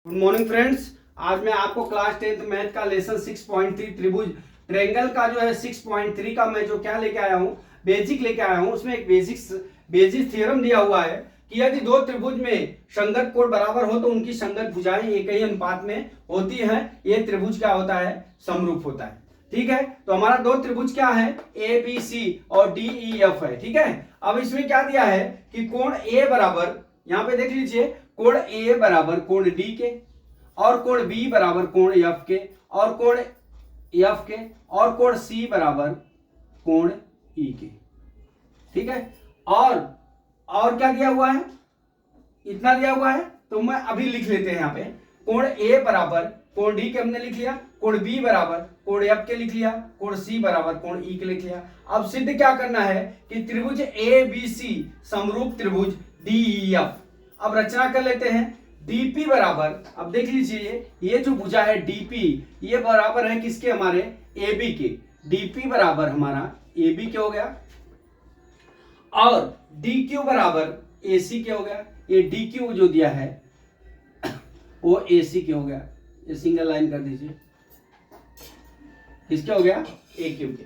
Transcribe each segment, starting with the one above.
Good morning friends. आज मैं आपको क्लास 10th मैथ का लेसन 6.3 त्रिभुज ट्रायंगल का जो है 6.3 का मैं जो क्या लेके आया हूँ, बेसिक लेके आया हूँ। उसमें एक बेसिक थ्योरम दिया हुआ है कि यदि दो त्रिभुज में संगत कोण बराबर हो तो उनकी संगत भुजाएं एक ही अनुपात में होती हैं। ये त्रिभुज क्या होता है, समरूप होता है। ठीक है, तो हमारा दो त्रिभुज क्या है, ए बी सी और डी ई एफ है। ठीक है, अब इसमें क्या दिया है कि कोण ए बराबर, यहाँ पे देख लीजिए, कोण ए बराबर कोण डी के, और कोण बी बराबर कोण एफ के, और कोण एफ के, और कोण सी बराबर कोण ई के। ठीक है, और क्या दिया हुआ है, इतना दिया हुआ है। तो मैं अभी लिख लेते हैं यहाँ पे, कोण ए बराबर कोण डी के हमने लिख लिया, कोण बी बराबर कोण एफ के लिख लिया, कोण सी बराबर कोण ई के लिख लिया। अब सिद्ध क्या करना है कि त्रिभुज ए बी सी समरूप त्रिभुज डी ई एफ। अब रचना कर लेते हैं। डीपी बराबर, अब देख लीजिए, ये जो भुजा है डीपी, ये बराबर है किसके, हमारे ए बी के। डीपी बराबर हमारा ए बी के हो गया, और डी क्यू बराबर ए सी के हो गया। ये डी क्यू जो दिया है वो ए सी के हो गया। ये सिंगल लाइन कर दीजिए, किसके हो गया, ए क्यू के।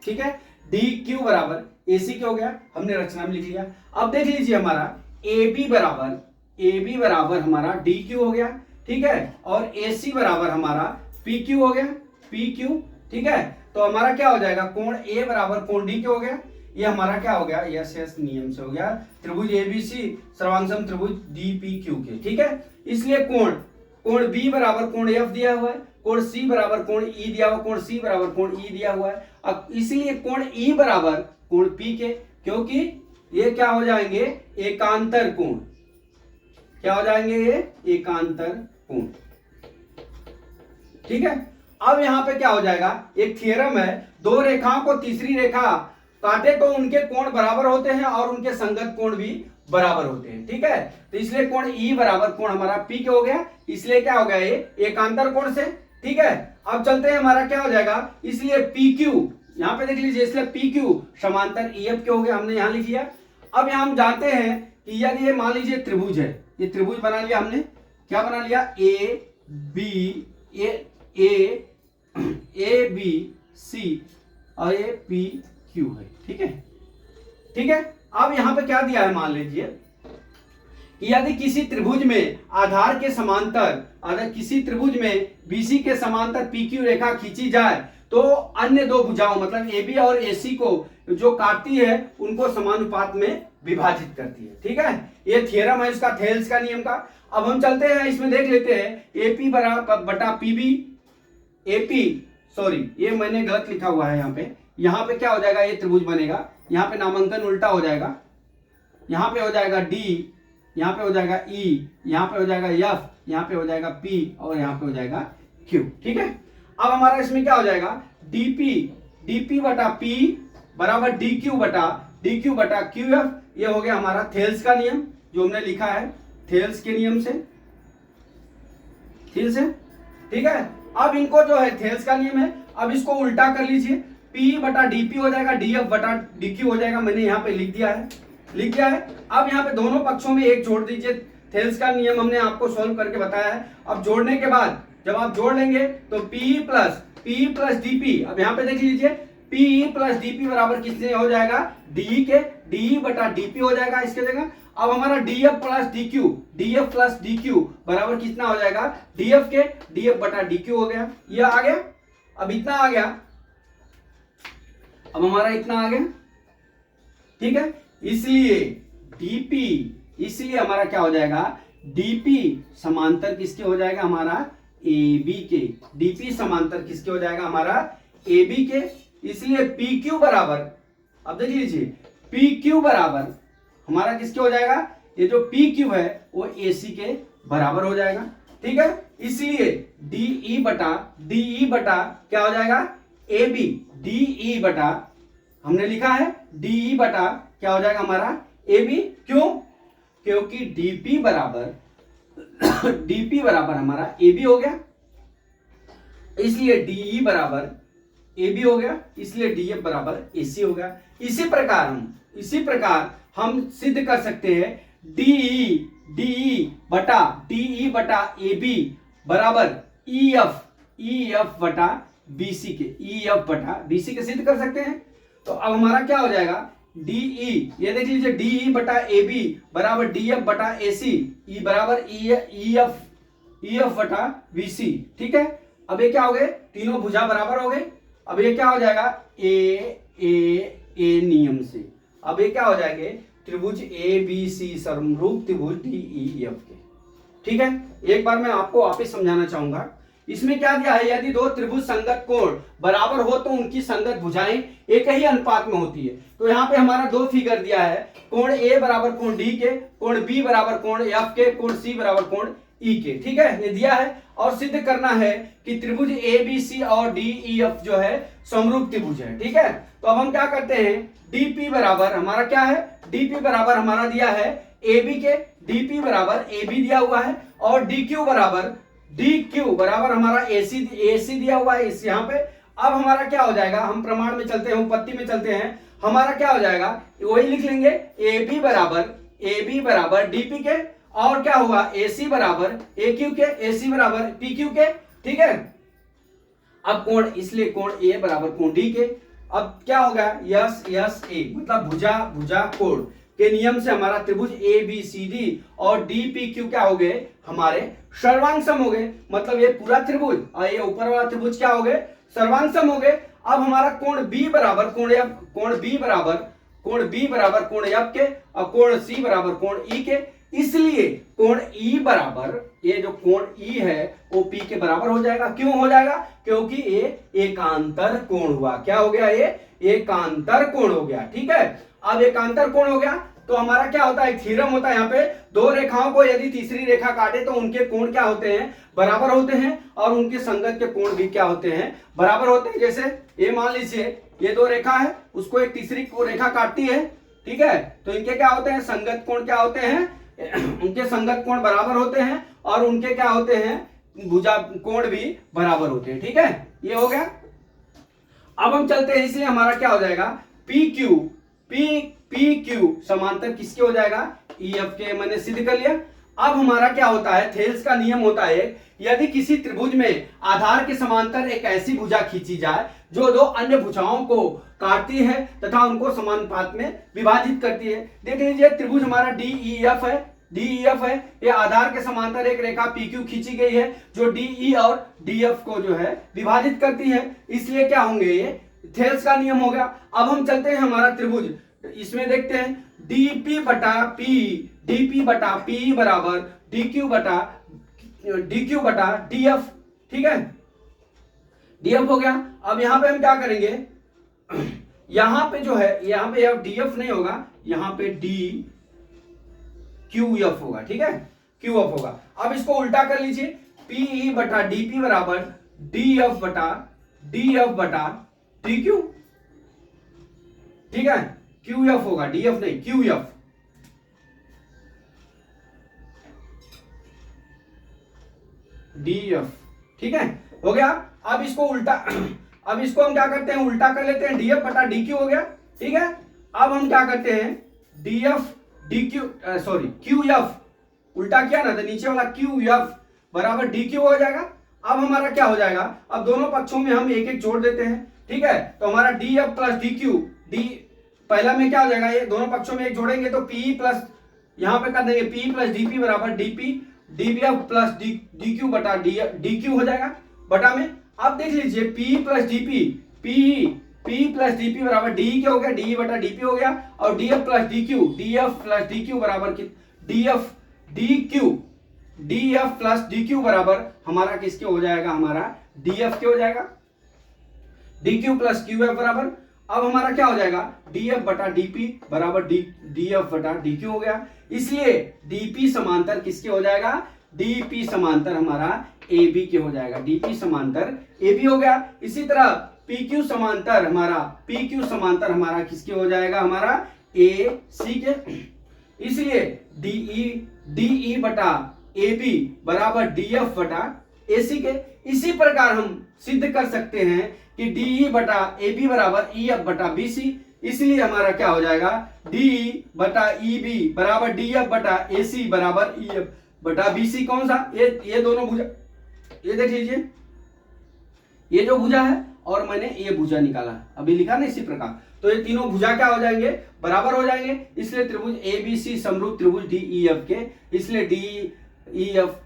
ठीक है, डी क्यू बराबर ए सी के हो गया, हमने रचना में लिख लिया। अब देख लीजिए, हमारा ए बी बराबर हमारा डी क्यू हो गया। ठीक है, और ए सी बराबर हमारा पी क्यू हो गया, पी क्यू। ठीक है, तो हमारा क्या हो जाएगा, कोण ए बराबर कोण डी के हो गया। ये हमारा क्या हो गया, यस यस नियम से हो गया, त्रिभुज एबीसी सर्वांगसम त्रिभुज डी पी क्यू के। ठीक है, इसलिए कोण बी बराबर कोण एफ दिया हुआ है, कोण सी बराबर कोण ई दिया हुआ, कोण सी बराबर कोण ई दिया हुआ है। अब इसलिए कोण ई बराबर कोण पी के, क्योंकि ये क्या हो जाएंगे, एकांतर कोण। क्या हो जाएंगे, ये एकांतर कोण। ठीक है, अब यहां पे क्या हो जाएगा, एक थ्योरम है, दो रेखाओं को तीसरी रेखा काटे तो उनके कोण बराबर होते हैं और उनके संगत कोण भी बराबर होते हैं। ठीक है, तो इसलिए कोण ई बराबर कोण हमारा पी के हो गया, इसलिए क्या हो गया, ये एकांतर कोण से। ठीक है, अब चलते हैं, हमारा क्या हो जाएगा, इसलिए पी क्यू, यहां पे देख लीजिए, इसलिए पी क्यू समांतर ई एफ के हो गया, हमने यहां लिख लिया। अब यहां हम जानते हैं कि यदि ये मान लीजिए त्रिभुज है, ये त्रिभुज बना लिया हमने, क्या बना लिया, ए बी सी और ये पी क्यू है। ठीक है, ठीक है, अब यहां पे क्या दिया है, मान लीजिए कि यदि किसी त्रिभुज में आधार के समांतर, अगर किसी त्रिभुज में बीसी के समांतर पीक्यू रेखा खींची जाए तो अन्य दो भुजाओं मतलब एबी और एसी को जो काटती है उनको समानुपात में विभाजित करती है। ठीक है, ये थ्योरम है इसका, थेल्स का नियम का। अब हम चलते हैं, इसमें देख लेते हैं, एपी बराबर बटा पीबी, एपी सॉरी ये मैंने गलत लिखा हुआ है यहाँ पे क्या हो जाएगा, ये त्रिभुज बनेगा, यहाँ पे नामांकन उल्टा हो जाएगा, यहाँ पे हो जाएगा डी, यहाँ पे हो जाएगा ई, यहाँ पे हो जाएगा एफ, यहाँ पे हो जाएगा पी, और यहाँ पे हो जाएगा क्यू। ठीक है, अब हमारा इसमें क्या हो जाएगा, डीपी बटा पी बराबर डी क्यू बटा क्यू एफ। ये हो गया हमारा थेल्स का नियम जो हमने लिखा है, थेल्स के नियम से। ठीक है, अब इनको जो है थेल्स का नियम है, अब इसको उल्टा कर लीजिए, P बटा डीपी हो जाएगा, डीएफ बटा डीक्यू हो जाएगा, मैंने यहाँ पे लिख दिया है। अब यहाँ पे दोनों पक्षों में एक जोड़ दीजिए, थेल्स का नियम हमने आपको सॉल्व करके बताया है। अब जोड़ने के बाद जब आप जोड़ लेंगे तो P प्लस डीपी, अब यहाँ पे देख लीजिए, P प्लस डीपी बराबर किससे हो जाएगा, डी के, डी बटा डीपी हो जाएगा इसके जगह। अब हमारा डीएफ प्लस डीक्यू बराबर कितना हो जाएगा, डीएफ के, डीएफ बटा डीक्यू हो गया। ये आ गया, अब इतना आ गया, अब हमारा इतना आ गया। ठीक है, इसलिए डीपी, इसलिए हमारा क्या हो जाएगा, डीपी समांतर किसके हो जाएगा, हमारा ए बी के। डीपी समांतर किसके हो जाएगा, हमारा ए बी के। इसलिए पी क्यू बराबर, अब देख लीजिए, पी क्यू बराबर हमारा किसके हो जाएगा, ये जो पी क्यू है वो ए सी के बराबर हो जाएगा। ठीक है, इसलिए डीई बटा क्या हो जाएगा, ए बी, डीई बटा, हमने लिखा है डीई बटा क्या हो जाएगा हमारा, ए बी। क्यों, क्योंकि डीपी बराबर हमारा ए बी हो गया, इसलिए डीई बराबर ए बी हो गया, इसलिए डीएफ बराबर ए सी हो गया। इसी प्रकार हम सिद्ध कर सकते हैं डीई डीई बटा ए बी बराबर ई एफ बटा बीसी के, ई एफ बटा बीसी के सिद्ध कर सकते हैं। तो अब हमारा क्या हो जाएगा, डीई, ये देख लीजिए, डीई बटा ए बी बराबर डी एफ बटा ए सी, ई बराबर ई एफ बटा बीसी। ठीक है, अब ये क्या हो गए, तीनों भुजा बराबर हो गए। अब ये क्या हो जाएगा, ए नियम से अब ये क्या हो जाएंगे, त्रिभुज ए बी सी समरूप त्रिभुज डीई एफ के। ठीक है, एक बार मैं आपको वापिस समझाना चाहूंगा। इसमें क्या दिया है, यदि दो त्रिभुज संगत कोण बराबर हो तो उनकी संगत भुजाएं एक ही अनुपात में होती है। तो यहाँ पे हमारा दो फिगर दिया है, कोण ए बराबर कोण डी के, कोण बी बराबर कोण एफ के, कोण सी बराबर कोण ई के। ठीक है, ये दिया है और सिद्ध करना है कि त्रिभुज ए बी सी और डी ई एफ जो है समरूप त्रिभुज है। ठीक है, तो अब हम क्या करते हैं, डीपी बराबर हमारा क्या है, डीपी बराबर हमारा दिया है ए बी के, डीपी बराबर ए बी दिया हुआ है, और डीक्यू बराबर हमारा एसी दिया हुआ है इस यहाँ पे। अब हमारा क्या हो जाएगा, हम प्रमाण में चलते हैं, उपपत्ति में चलते हैं, हमारा क्या हो जाएगा, वही लिख लेंगे, ए बी बराबर डीपी के, और क्या हुआ, एसी बराबर ए क्यू के, एसी बराबर पी क्यू के। ठीक है, अब कोण, इसलिए कोण ए बराबर कोण डी के। अब क्या होगा, यस ए मतलब भुजा कोण के नियम से हमारा त्रिभुज ए बी सी डी और डी पी क्यू क्या हो गए, हमारे सर्वांग सम हो गए। मतलब ये पूरा त्रिभुज और ये ऊपर वाला त्रिभुज क्या हो गए, सर्वांग सम हो गए। अब हमारा कोण बी बराबर कोण एफ, कोण बी बराबर कोण एफ के, और कोण सी बराबर कोण ई के। इसलिए कोण ई बराबर, ये जो कोण ई है वो पी के बराबर हो जाएगा। क्यों हो जाएगा, क्योंकि ये एकांतर कोण हुआ। क्या हो गया, ये एकांतर कोण हो गया। ठीक है, अब एकांतर कोण हो गया तो हमारा क्या होता है, थ्योरम होता है यहाँ पे, दो रेखाओं को यदि तीसरी रेखा काटे तो उनके कोण क्या होते हैं, बराबर होते हैं, और उनके संगत के कोण भी क्या होते हैं, बराबर होते हैं। जैसे ये मान लीजिए ये दो रेखा है, उसको एक तीसरी रेखा काटती है। ठीक है, तो इनके क्या होते हैं, संगत कोण क्या होते हैं, उनके संगत कोण बराबर होते हैं, और उनके क्या होते हैं, भुजा कोण भी बराबर होते हैं। ठीक है, ये हो गया। अब हम चलते हैं, इसलिए हमारा क्या हो जाएगा, पी क्यू समांतर किसके हो जाएगा, ई एफ के। मैंने सिद्ध कर लिया। अब हमारा क्या होता है, थेल्स का नियम होता है, यदि किसी त्रिभुज में आधार के समांतर एक ऐसी भुजा खींची जाए जो दो अन्य भुजाओं को काटती है तथा उनको समानुपात में विभाजित करती है। देख लीजिए, त्रिभुज हमारा डीईएफ है, ये आधार के समांतर एक रेखा PQ खींची गई है जो DE और DF को जो है विभाजित करती है। इसलिए क्या होंगे, ये थेल्स का नियम हो गया। अब हम चलते हैं हमारा त्रिभुज, इसमें देखते हैं DP बटा P बराबर DQ बटा DF। ठीक है, DF हो गया। अब यहां पे हम क्या करेंगे, यहां पे जो है, यहां पे DF नहीं होगा, यहां पे QF होगा। ठीक है, QF होगा। अब इसको उल्टा कर लीजिए, PE बटा DP बराबर DF बटा DQ। ठीक है, QF होगा, DF नहीं, QF। DF। ठीक है, हो गया। अब इसको उल्टा, अब इसको हम क्या करते हैं, उल्टा कर लेते हैं, DF बटा DQ हो गया। ठीक है, अब हम क्या करते हैं, QF उल्टा किया ना, तो नीचे वाला QF बराबर DQ हो जाएगा। अब हमारा क्या हो जाएगा, अब दोनों पक्षों में हम एक एक जोड़ देते हैं। ठीक है, तो हमारा DF प्लस DQ, पहला में क्या हो जाएगा, ये दोनों पक्षों में एक जोड़ेंगे तो P प्लस, यहां पे कर देंगे P प्लस DP बराबर DF प्लस DQ बटा DQ हो जाएगा बटा में। अब देख लीजिए, P प्लस DP बराबर DE क्या हो गया, DE बटा DP हो गया, और DF प्लस DQ बराबर DF प्लस DQ बराबर हमारा किसके हो जाएगा, हमारा DF के हो जाएगा, DQ प्लस QF बराबर। अब हमारा क्या हो जाएगा, DF बटा DP बराबर DF बटा DQ हो गया। इसलिए DP समांतर किसके हो जाएगा, DP समांतर हमारा AB के हो जाएगा, DP समांतर AB हो गया। इसी तरह PQ समांतर हमारा किसके हो जाएगा, हमारा AC के। इसलिए DE बटा AB बराबर DF बटा AC के। इसी प्रकार हम सिद्ध कर सकते हैं कि DE बटा AB बराबर EF बटा BC। इसलिए हमारा क्या हो जाएगा, डी बटा ई बी बराबर डी एफ बटा ए सी बराबर ई एफ बटा बी सी। कौन सा, ये दोनों भुजा, ये देख लीजिए, ये जो भुजा है और मैंने ये भुजा निकाला, अभी लिखा ना इसी प्रकार, तो ये तीनों भुजा क्या हो जाएंगे, बराबर हो जाएंगे। इसलिए त्रिभुज ए बी सी समरूप त्रिभुज डी ई एफ के, इसलिए डी ई एफ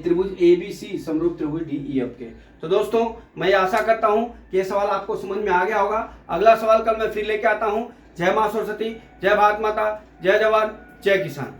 त्रिभुज ए बी सी समरूप त्रिभुज डी ई एफ के। तो दोस्तों मैं आशा करता हूं कि ये सवाल आपको समझ में आ गया होगा। अगला सवाल कल मैं फिर लेके आता हूं। जय मां सरस्वती, जय भारत माता, जय जवान, जय किसान।